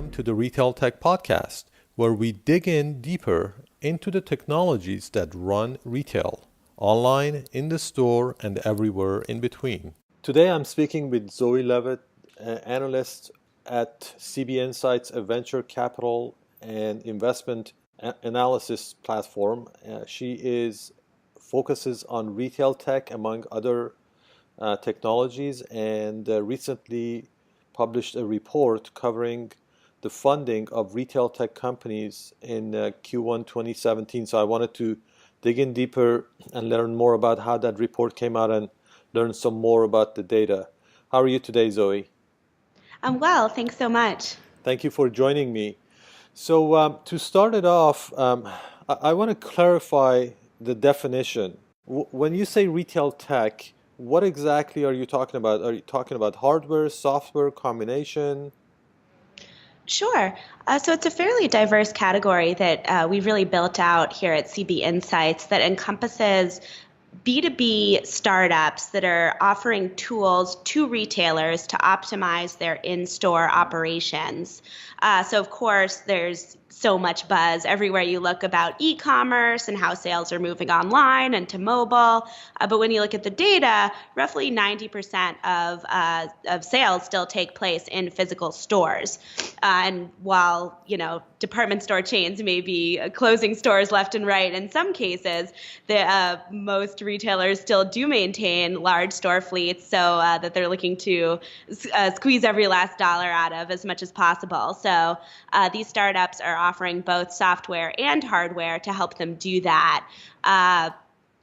Welcome to the Retail Tech Podcast, where we dig in deeper into the technologies that run retail, online, in the store, and everywhere in between. Today I'm speaking with Zoe Leavitt, analyst at CB Insights, a venture capital and investment analysis platform. She focuses on retail tech, among other technologies, and recently published a report covering the funding of retail tech companies in Q1 2017. So I wanted to dig in deeper and learn more about how that report came out and learn some more about the data. How are you today, Zoe? I'm well, thanks so much. Thank you for joining me. So to start it off, I want to clarify the definition. When you say retail tech, what exactly are you talking about? Are you talking about hardware, software, combination? Sure. So it's a fairly diverse category that we've really built out here at CB Insights that encompasses B2B startups that are offering tools to retailers to optimize their in-store operations. So of course, there's so much buzz everywhere you look about e-commerce and how sales are moving online and to mobile. But when you look at the data, roughly 90% of sales still take place in physical stores. And while, department store chains may be closing stores left and right in some cases, most retailers still do maintain large store fleets so that they're looking to squeeze every last dollar out of as much as possible. So these startups are offering both software and hardware to help them do that.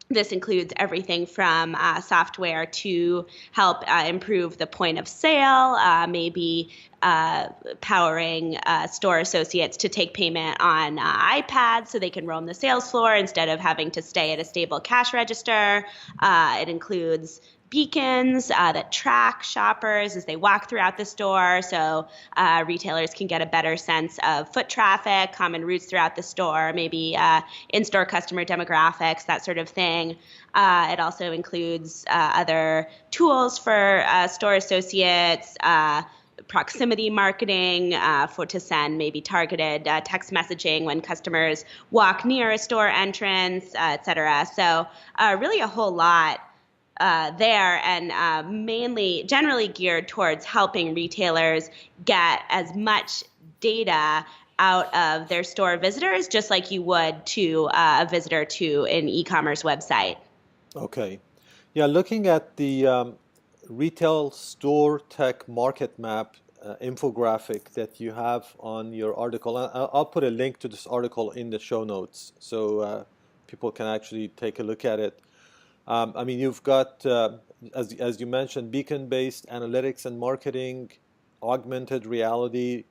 This includes everything from software to help improve the point of sale, maybe powering store associates to take payment on iPads so they can roam the sales floor instead of having to stay at a stable cash register. It includes beacons that track shoppers as they walk throughout the store so retailers can get a better sense of foot traffic, common routes throughout the store, maybe in-store customer demographics, that sort of thing. It also includes other tools for store associates, proximity marketing to send maybe targeted text messaging when customers walk near a store entrance, et cetera. So really a whole lot there, and generally geared towards helping retailers get as much data out of their store visitors, just like you would to a visitor to an e-commerce website. Okay. Yeah, looking at the retail store tech market map infographic that you have on your article, I'll put a link to this article in the show notes so people can actually take a look at it. You've got, as you mentioned, beacon-based analytics and marketing, augmented reality,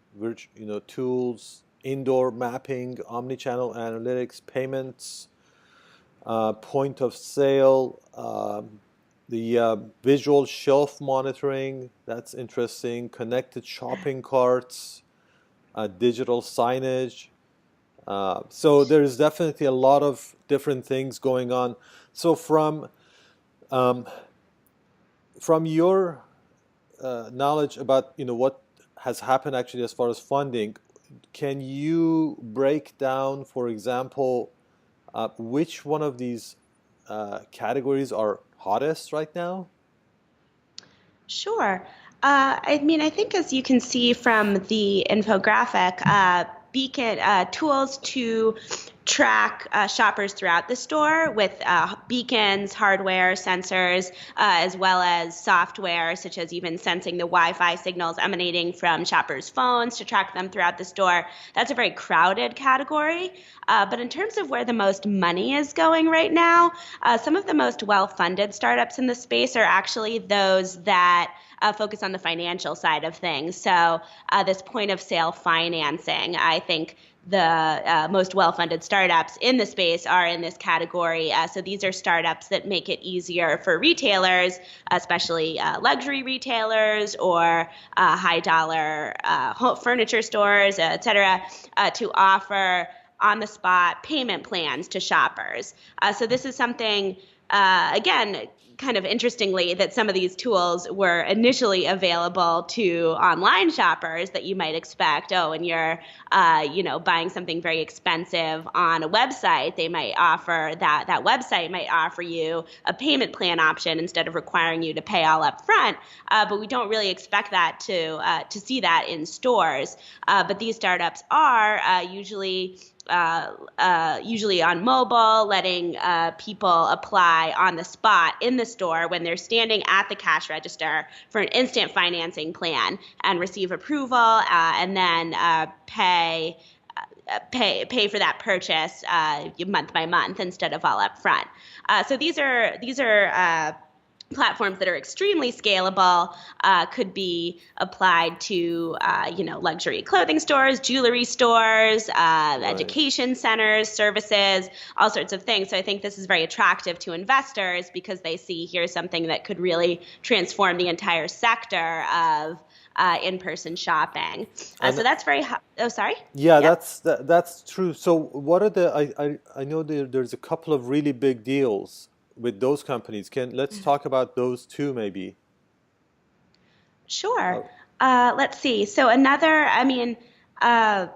tools, indoor mapping, omnichannel analytics, payments, point of sale, the visual shelf monitoring, that's interesting, connected shopping carts, digital signage. So there's definitely a lot of different things going on. So from your knowledge about what has happened actually as far as funding, can you break down, for example, which one of these categories are hottest right now? Sure. I think as you can see from the infographic, beacon tools to track shoppers throughout the store with beacons, hardware, sensors, as well as software, such as even sensing the Wi-Fi signals emanating from shoppers' phones to track them throughout the store. That's a very crowded category. But in terms of where the most money is going right now, some of the most well-funded startups in the space are actually those that focus on the financial side of things. So this point of sale financing, I think the most well-funded startups in the space are in this category. So these are startups that make it easier for retailers, especially luxury retailers or high-dollar furniture stores, et cetera, to offer on-the-spot payment plans to shoppers. So this is something again, kind of interestingly, that some of these tools were initially available to online shoppers that you might expect. Oh, and you're, buying something very expensive on a website, they might offer that website might offer you a payment plan option instead of requiring you to pay all up front. But we don't really expect that to see that in stores. But these startups are usually on mobile, letting people apply on the spot in the store when they're standing at the cash register for an instant financing plan and receive approval, and then pay for that purchase month by month instead of all up front. So these are platforms that are extremely scalable, could be applied to, luxury clothing stores, jewelry stores, Right. education centers, services, all sorts of things. So I think this is very attractive to investors because they see here's something that could really transform the entire sector of in-person shopping. And So that's oh, sorry. yeah, Yep. that's true. So what are I know there's a couple of really big deals with those companies. Let's talk about those two maybe. Sure. Uh, Let's see. So another, uh,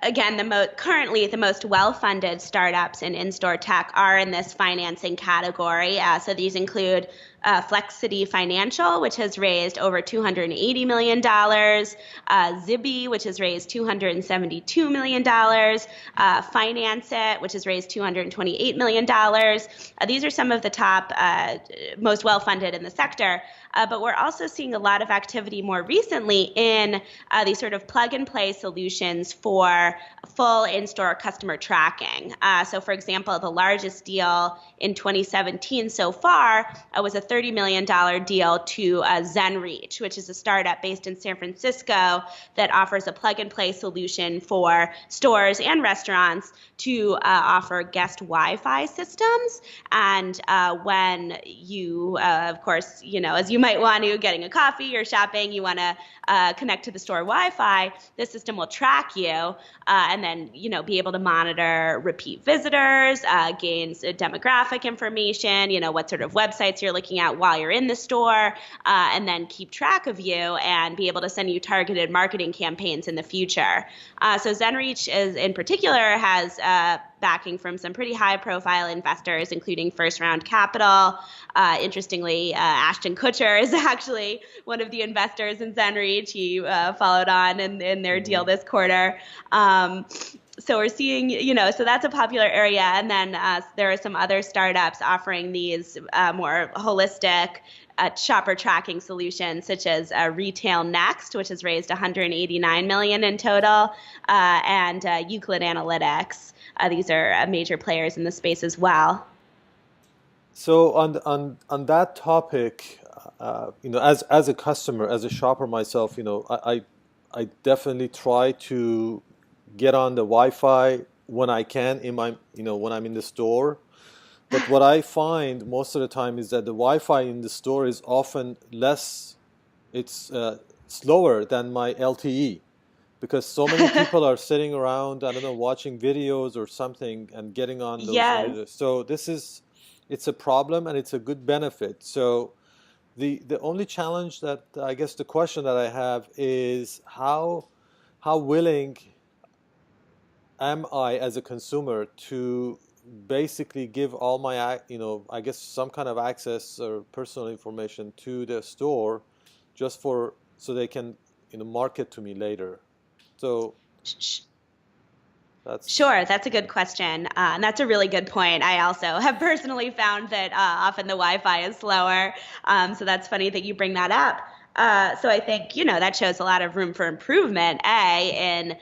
again, currently the most well-funded startups in-store tech are in this financing category. So these include Flexity Financial, which has raised over $280 million, Zibby, which has raised $272 million, Finance It, which has raised $228 million. These are some of the top, most well-funded in the sector. But we're also seeing a lot of activity more recently in these sort of plug-and-play solutions for full in-store customer tracking. So, for example, the largest deal in 2017 so far was a $30 million deal to ZenReach, which is a startup based in San Francisco that offers a plug-and-play solution for stores and restaurants to offer guest Wi-Fi systems. And when you, of course, as you might want to, getting a coffee or shopping, you want to connect to the store Wi-Fi, the system will track you and then, be able to monitor repeat visitors, gains demographic information, what sort of websites you're looking at while you're in the store, and then keep track of you and be able to send you targeted marketing campaigns in the future. So ZenReach in particular has backing from some pretty high-profile investors, including first-round capital. Interestingly, Ashton Kutcher is actually one of the investors in ZenReach. He followed on in their deal mhm. this quarter. So we're seeing, so that's a popular area. And then there are some other startups offering these more holistic shopper tracking solutions, such as Retail Next, which has raised $189 million in total, and Euclid Analytics. These are major players in the space as well. So on that topic, as a customer, as a shopper myself, I definitely try to get on the Wi-Fi when I can when I'm in the store. But what I find most of the time is that the Wi-Fi in the store is often less, it's slower than my LTE because so many people are sitting around, I don't know, watching videos or something and getting on those Yes. videos. So it's a problem and it's a good benefit. So the only challenge that I guess the question that I have is how willing am I as a consumer to basically give all my, I guess some kind of access or personal information to the store just so they can, market to me later. So that's, Sure, that's a good question. And that's a really good point. I also have personally found that often the Wi-Fi is slower. So that's funny that you bring that up. So I think, that shows a lot of room for improvement, in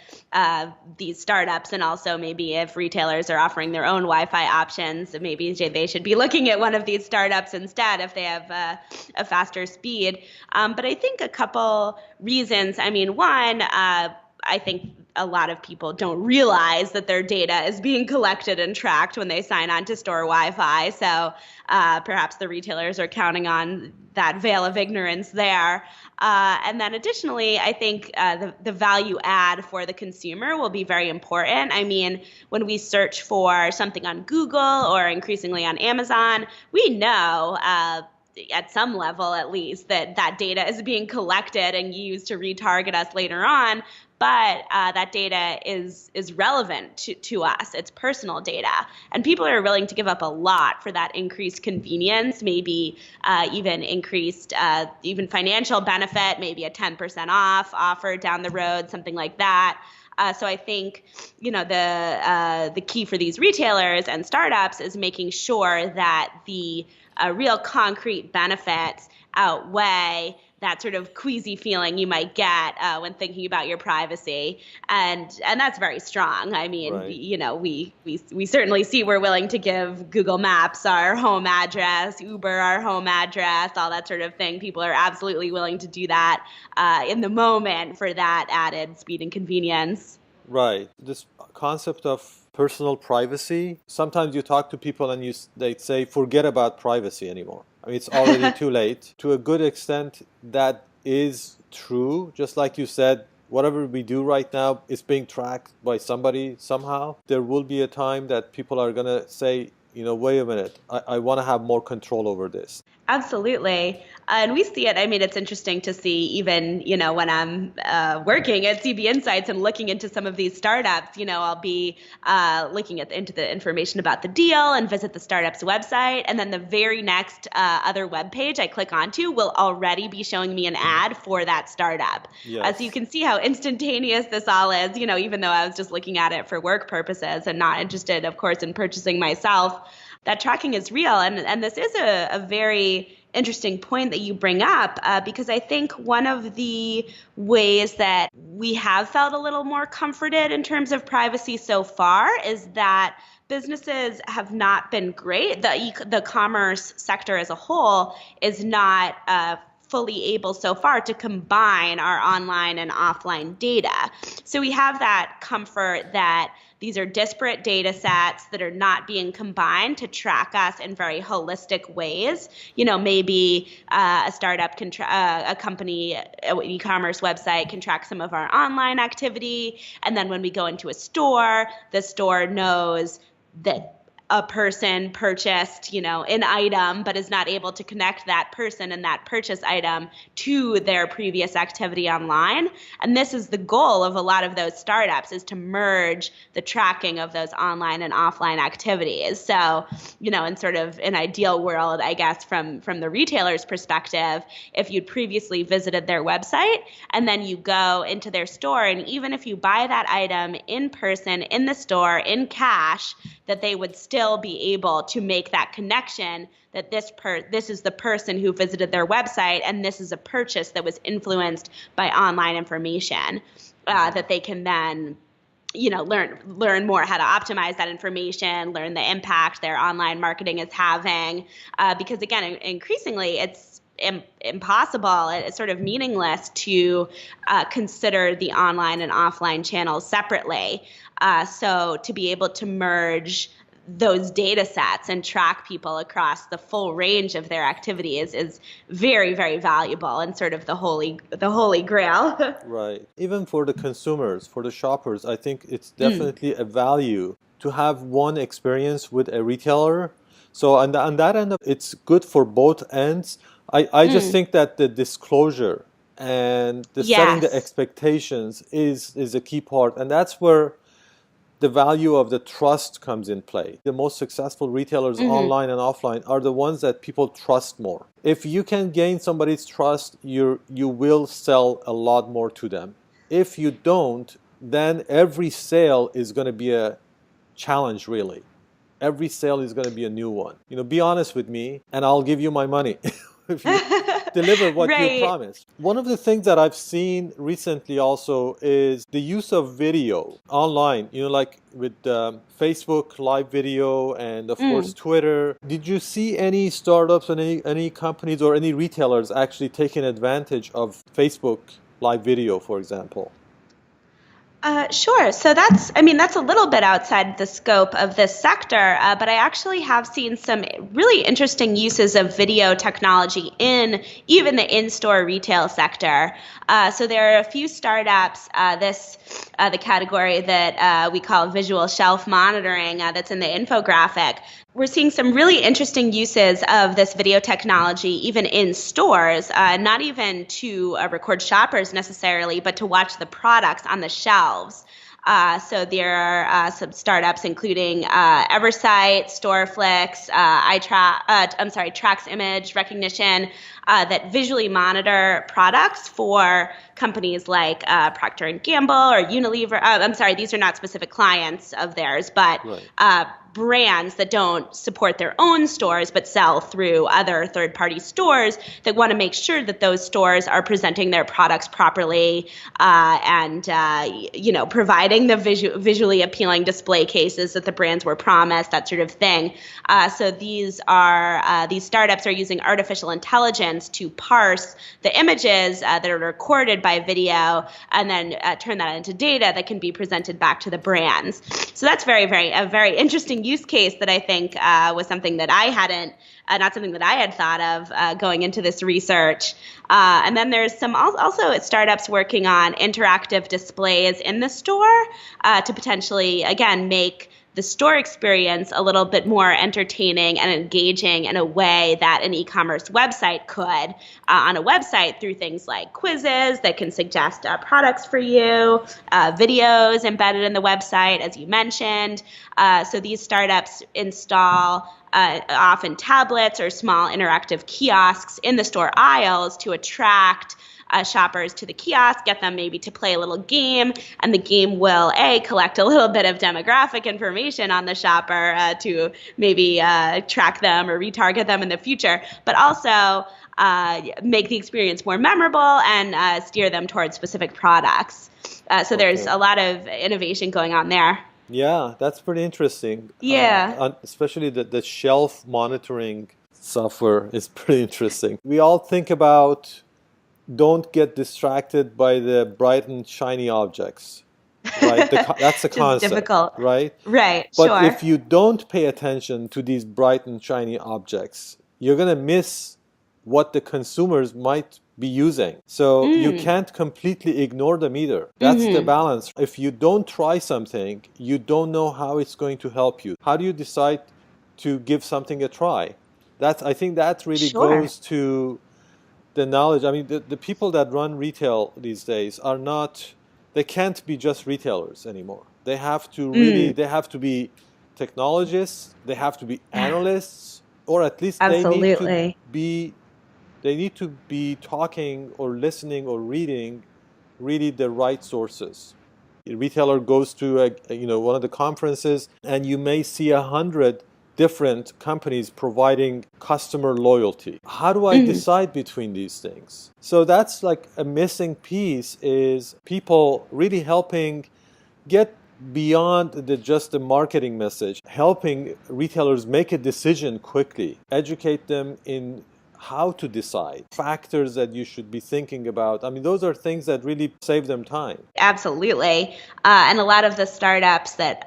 these startups, and also maybe if retailers are offering their own Wi-Fi options, maybe they should be looking at one of these startups instead if they have a faster speed. But I think a couple reasons. I mean, one, I think a lot of people don't realize that their data is being collected and tracked when they sign on to store Wi-Fi. So perhaps the retailers are counting on that veil of ignorance there. And then additionally, I think the value add for the consumer will be very important. I mean, when we search for something on Google or increasingly on Amazon, we know at some level at least that data is being collected and used to retarget us later on. But that data is relevant to us. It's personal data. And people are willing to give up a lot for that increased convenience, maybe even increased even financial benefit, maybe a 10% off offer down the road, something like that. So I think, the key for these retailers and startups is making sure that the real concrete benefits outweigh that sort of queasy feeling you might get when thinking about your privacy, and that's very strong. I mean, Right. we certainly see we're willing to give Google Maps our home address, Uber our home address, all that sort of thing. People are absolutely willing to do that in the moment for that added speed and convenience. Right. This concept of personal privacy, sometimes you talk to people and they say, forget about privacy anymore. I mean, it's already too late. To a good extent, that is true. Just like you said, whatever we do right now is being tracked by somebody somehow. There will be a time that people are going to say, wait a minute, I want to have more control over this. Absolutely. And we see it. I mean, it's interesting to see even, when I'm working at CB Insights and looking into some of these startups, I'll be looking into the information about the deal and visit the startup's website. And then the very next other web page I click onto will already be showing me an ad for that startup. So you Yes. can see how instantaneous this all is, even though I was just looking at it for work purposes and not interested, of course, in purchasing myself. That tracking is real. And this is a very interesting point that you bring up because I think one of the ways that we have felt a little more comforted in terms of privacy so far is that businesses have not been great. The commerce sector as a whole is not fully able so far to combine our online and offline data. So we have that comfort that these are disparate data sets that are not being combined to track us in very holistic ways. Maybe a startup can a company, an e-commerce website can track some of our online activity. And then when we go into a store, the store knows that a person purchased, an item, but is not able to connect that person and that purchase item to their previous activity online. And this is the goal of a lot of those startups, is to merge the tracking of those online and offline activities. So, in sort of an ideal world, I guess, from the retailer's perspective, if you'd previously visited their website and then you go into their store, and even if you buy that item in person, in the store, in cash, that they would still be able to make that connection that this is the person who visited their website and this is a purchase that was influenced by online information, that they can then learn more how to optimize that information, learn the impact their online marketing is having, because again, increasingly it's impossible, it's sort of meaningless to consider the online and offline channels separately. So to be able to merge those data sets and track people across the full range of their activity is very, very valuable and sort of the holy grail. Right. Even for the consumers, for the shoppers, I think it's definitely a value to have one experience with a retailer. So on that end, it's good for both ends. I just think that the disclosure and the setting the Yes. expectations is a key part. And that's where the value of the trust comes in play. The most successful retailers online and offline are the ones that people trust more. If you can gain somebody's trust, you will sell a lot more to them. If you don't, then every sale is going to be a challenge, really. Every sale is going to be a new one. Be honest with me and I'll give you my money if you deliver what you Right. promised. One of the things that I've seen recently also is the use of video online, like with Facebook live video and of course Twitter. Did you see any startups and any companies or any retailers actually taking advantage of Facebook live video, for example? Sure. So that's a little bit outside the scope of this sector, but I actually have seen some really interesting uses of video technology in even the in-store retail sector. So there are a few startups, the category that we call visual shelf monitoring, that's in the infographic. We're seeing some really interesting uses of this video technology, even in stores, not even to record shoppers necessarily, but to watch the products on the shelves. So there are some startups, including Eversight, Storeflix, Trax Image Recognition, that visually monitor products for companies like Procter and Gamble or Unilever. These are not specific clients of theirs, but Right. brands that don't support their own stores but sell through other third-party stores that want to make sure that those stores are presenting their products properly and providing the visually appealing display cases that the brands were promised, that sort of thing. So these startups are using artificial intelligence to parse the images that are recorded by video and then turn that into data that can be presented back to the brands. So that's a very interesting use case that I think was something that not something that I had thought of going into this research. And then there's some also startups working on interactive displays in the store to potentially, again, make the store experience a little bit more entertaining and engaging in a way that an e-commerce website could on a website through things like quizzes that can suggest products for you, videos embedded in the website, as you mentioned. So these startups install often tablets or small interactive kiosks in the store aisles to attract shoppers to the kiosk, get them maybe to play a little game, and the game will collect a little bit of demographic information on the shopper to maybe track them or retarget them in the future, but also make the experience more memorable and steer them towards specific products. So there's Okay. a lot of innovation going on there. Yeah, that's pretty interesting. Yeah. Especially the shelf monitoring software is pretty interesting. We all think about don't get distracted by the bright and shiny objects, right? That's the Just concept, difficult. right? Right, But sure. if you don't pay attention to these bright and shiny objects, you're going to miss what the consumers might be using. So you Mm. can't completely ignore them either. That's the Mm-hmm. balance. If you don't try something, you don't know how it's going to help you. How do you decide to give something a try? I think that really Sure. goes to the knowledge. I mean, the people that run retail these days are not, they can't be just retailers anymore. Mm. They have to be technologists, they have to be analysts, or at least Absolutely. they need to be talking or listening or reading really the right sources. A retailer goes to one of the conferences, and you may see 100 different companies providing customer loyalty. How do I Mm. decide between these things? So that's like a missing piece, is people really helping get beyond just the marketing message, helping retailers make a decision quickly, educate them in how to decide, factors that you should be thinking about. I mean, those are things that really save them time. Absolutely. And a lot of the startups that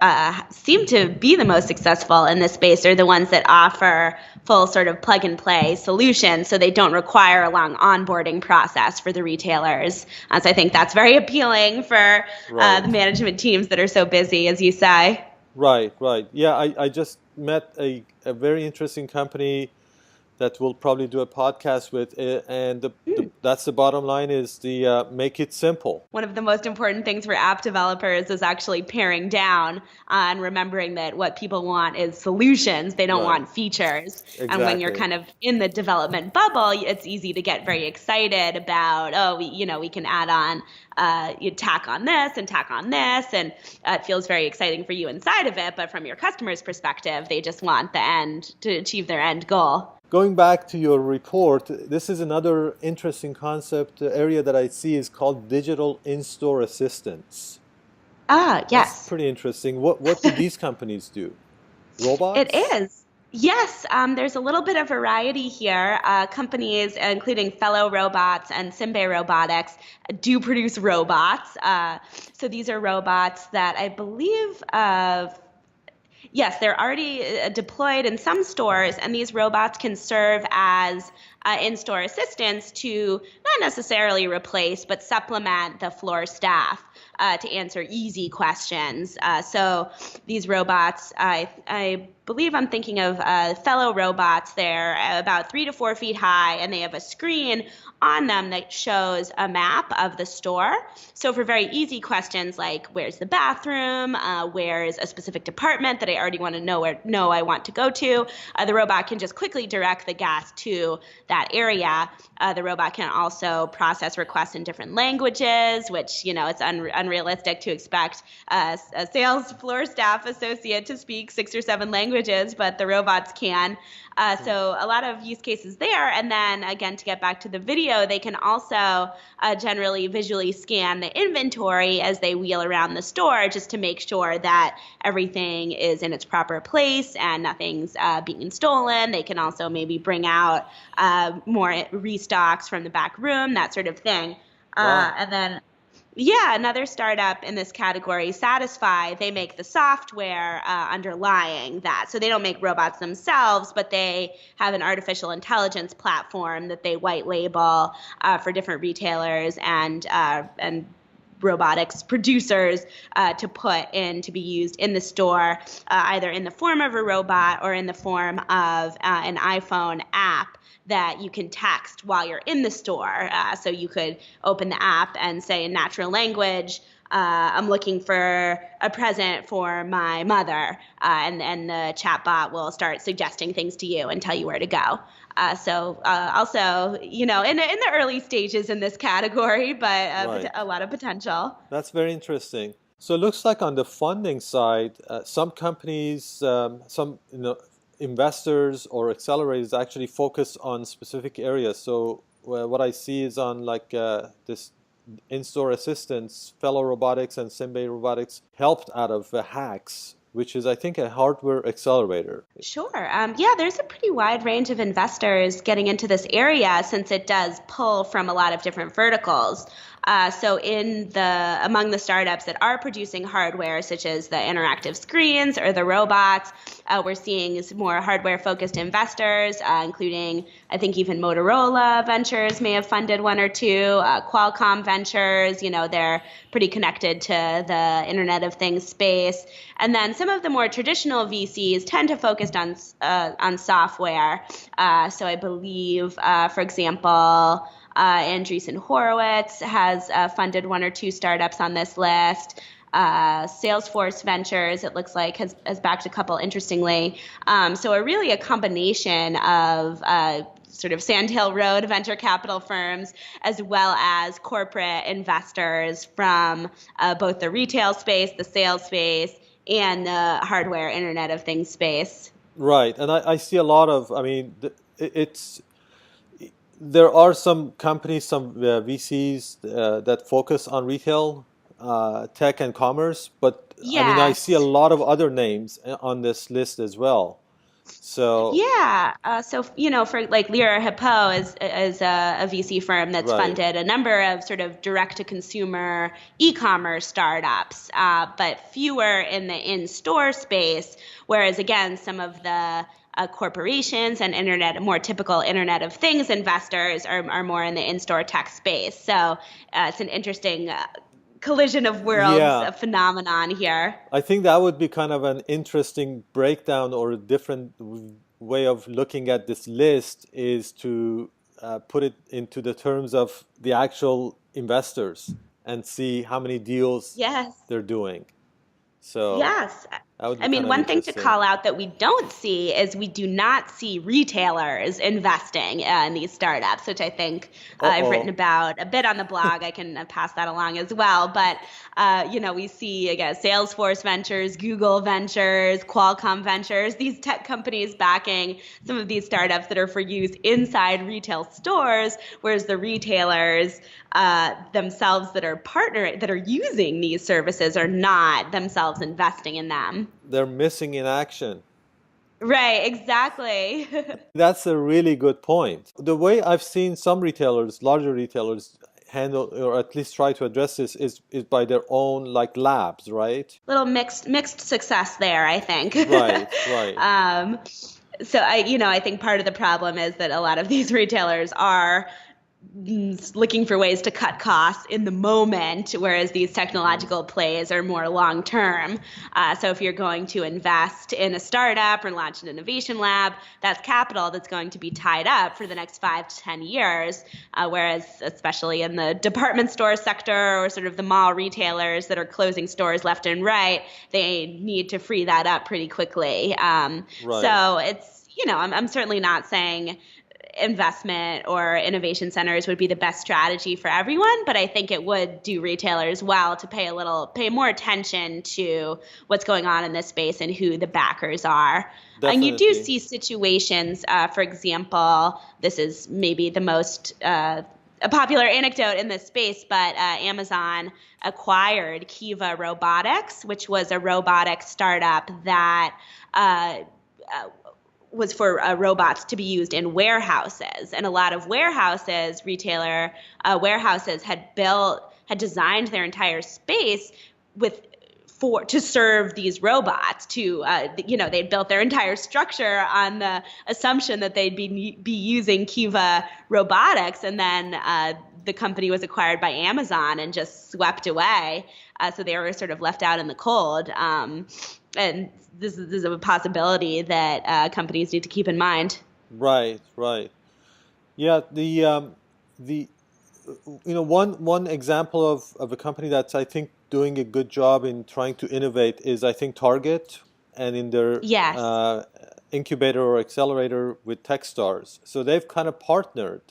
seem to be the most successful in this space are the ones that offer full sort of plug and play solutions so they don't require a long onboarding process for the retailers. So I think that's very appealing for the Right. management teams that are so busy, as you say. Right, right. Yeah, I just met a very interesting company that we'll probably do a podcast with, and that's the bottom line, is the make it simple. One of the most important things for app developers is actually paring down and remembering that what people want is solutions. They don't Right, want features. And when you're exactly. kind of in the development bubble, it's easy to get very excited about, oh, we can add on, you tack on this and tack on this, and it feels very exciting for you inside of it. But from your customer's perspective, they just want the end to achieve their end goal. Going back to your report, this is another interesting concept area that I see is called digital in-store assistants. Ah, That's yes. pretty interesting. What do these companies do? It Robots? is. Yes, there's a little bit of variety here. Companies, including Fellow Robots and Simbe Robotics, do produce robots. So these are robots that I believe yes, they're already deployed in some stores, and these robots can serve as in-store assistants to not necessarily replace, but supplement the floor staff to answer easy questions. So these robots, I believe I'm thinking of Fellow Robots. They're about 3 to 4 feet high, and they have a screen on them that shows a map of the store. So for very easy questions like where's the bathroom, where's a specific department that I already want to know I want to go to, the robot can just quickly direct the guest to that area. The robot can also process requests in different languages, which, it's unrealistic to expect a sales floor staff associate to speak 6 or 7 languages, but the robots can. So a lot of use cases there. And then again, to get back to the video, they can also generally visually scan the inventory as they wheel around the store just to make sure that everything is in its proper place and nothing's being stolen. They can also maybe bring out more restocks from the back room, that sort of thing. Wow. And then yeah, another startup in this category, Satisfy, they make the software underlying that. So they don't make robots themselves, but they have an artificial intelligence platform that they white label for different retailers and robotics producers to put in to be used in the store, either in the form of a robot or in the form of an iPhone app that you can text while you're in the store. So you could open the app and say in natural language, I'm looking for a present for my mother, and the chatbot will start suggesting things to you and tell you where to go. Also, in the early stages in this category, but Right. a lot of potential. That's very interesting. So it looks like on the funding side, some companies, some investors or accelerators actually focus on specific areas. So what I see is on like this in-store assistants, Fellow Robotics and Simbe Robotics helped out of hacks, which is I think a hardware accelerator. Sure. Yeah, there's a pretty wide range of investors getting into this area since it does pull from a lot of different verticals. So among the startups that are producing hardware, such as the interactive screens or the robots, we're seeing more hardware focused investors, including I think even Motorola Ventures may have funded one or two, Qualcomm Ventures, they're pretty connected to the Internet of Things space. And then some of the more traditional VCs tend to focus on software. So I believe, for example, Andreessen Horowitz has funded one or two startups on this list. Salesforce Ventures, it looks like, has backed a couple interestingly. So really a combination of sort of Sandhill Road venture capital firms, as well as corporate investors from both the retail space, the sales space, and the hardware Internet of Things space. Right, and I see a lot of, I mean, it's there are some companies, some VCs that focus on retail, tech, and commerce, but I mean, I see a Yes. lot of other names on this list as well. So, Yeah. So, for like Lyra Hippo is a VC firm that's right. funded a number of sort of direct to consumer e-commerce startups, but fewer in the in-store space. Whereas again, some of the corporations and more typical Internet of Things investors are more in the in-store tech space. So it's an interesting collision of worlds Yeah, phenomenon here. I think that would be kind of an interesting breakdown or a different way of looking at this list is to put it into the terms of the actual investors and see how many deals Yes. they're doing. So Yes. that would be I kind mean, of one thing to interesting. call out that we don't see is we do not see retailers investing in these startups, which I think I've written Uh-oh. about a bit on the blog. I can pass that along as well. But, we see, again, Salesforce Ventures, Google Ventures, Qualcomm Ventures, these tech companies backing some of these startups that are for use inside retail stores, whereas the retailers themselves that are using these services are not themselves investing in them. They're missing in action. Right, exactly. That's a really good point. The way I've seen some retailers, larger retailers, handle or at least try to address this is by their own like labs, right? Little mixed success there, I think. Right, right. um, so I think part of the problem is that a lot of these retailers are looking for ways to cut costs in the moment, whereas these Mhm. technological plays are more long term. So if you're going to invest in a startup or launch an innovation lab, that's capital that's going to be tied up for the next 5 to 10 years. Whereas, especially in the department store sector or sort of the mall retailers that are closing stores left and right, they need to free that up pretty quickly. Right. So I'm certainly not saying investment or innovation centers would be the best strategy for everyone, but I think it would do retailers well to pay more attention to what's going on in this space and who the backers are. And you do Definitely. see situations, for example, this is maybe the most a popular anecdote in this space, but Amazon acquired Kiva Robotics, which was a robotic startup that was for robots to be used in warehouses, and a lot of warehouses had designed their entire space with for to serve these robots. They'd built their entire structure on the assumption that they'd be using Kiva Robotics, and then the company was acquired by Amazon and just swept away. So they were sort of left out in the cold. And this is a possibility that companies need to keep in mind. Right, right. Yeah, the one example of a company that's I think doing a good job in trying to innovate is I think Target and in their Yes. incubator or accelerator with Techstars. So they've kind of partnered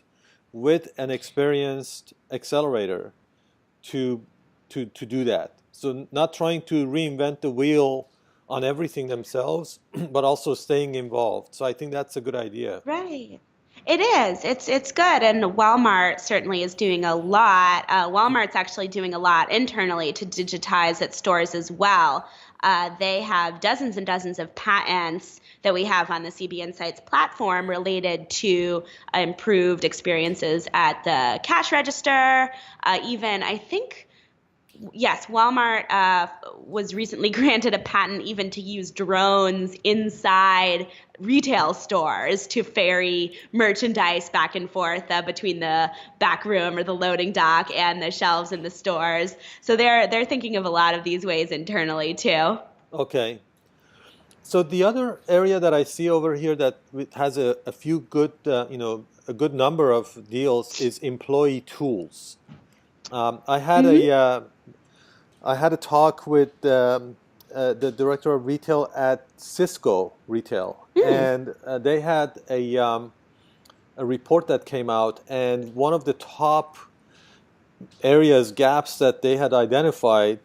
with an experienced accelerator to to do that. So not trying to reinvent the wheel on everything themselves, but also staying involved. So I think that's a good idea. Right. It is. It's good, and Walmart certainly is doing a lot. Walmart's actually doing a lot internally to digitize its stores as well. They have dozens and dozens of patents that we have on the CB Insights platform related to improved experiences at the cash register. Even I think yes, Walmart was recently granted a patent even to use drones inside retail stores to ferry merchandise back and forth between the back room or the loading dock and the shelves in the stores. So they're thinking of a lot of these ways internally too. Okay. So the other area that I see over here that has a few good, a good number of deals is employee tools. I had Hmm. a talk with the director of retail at Cisco Retail, Mm. and they had a report that came out, and one of the top areas, gaps that they had identified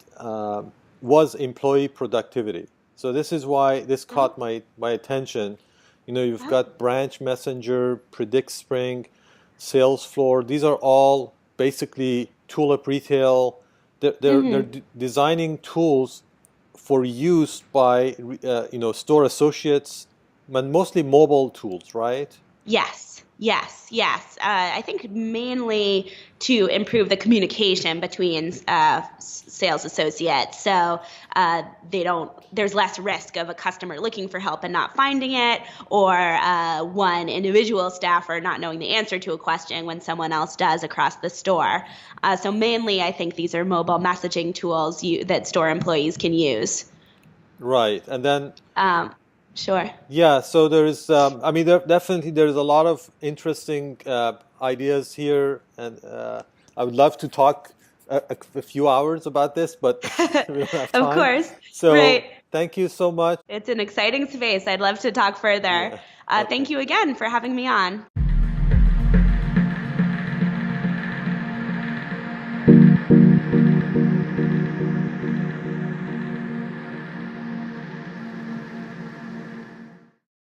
was employee productivity. So this is why this Oh, caught my attention. You've oh. got Branch Messenger, Predict Spring, Salesfloor. These are all basically Tulip Retail. They're Hmm. designing tools for use by store associates, but mostly mobile tools, right? Yes, yes, yes. I think mainly to improve the communication between sales associates, so they don't. There's less risk of a customer looking for help and not finding it, or one individual staffer not knowing the answer to a question when someone else does across the store. So mainly, I think these are mobile messaging tools that store employees can use. Right. And then Um, sure. yeah, so I mean, definitely there's a lot of interesting ideas here, and I would love to talk a few hours about this, but we don't have Of time. course. So Right. thank you so much. It's an exciting space. I'd love to talk further. Yeah, Thank okay. you again for having me on.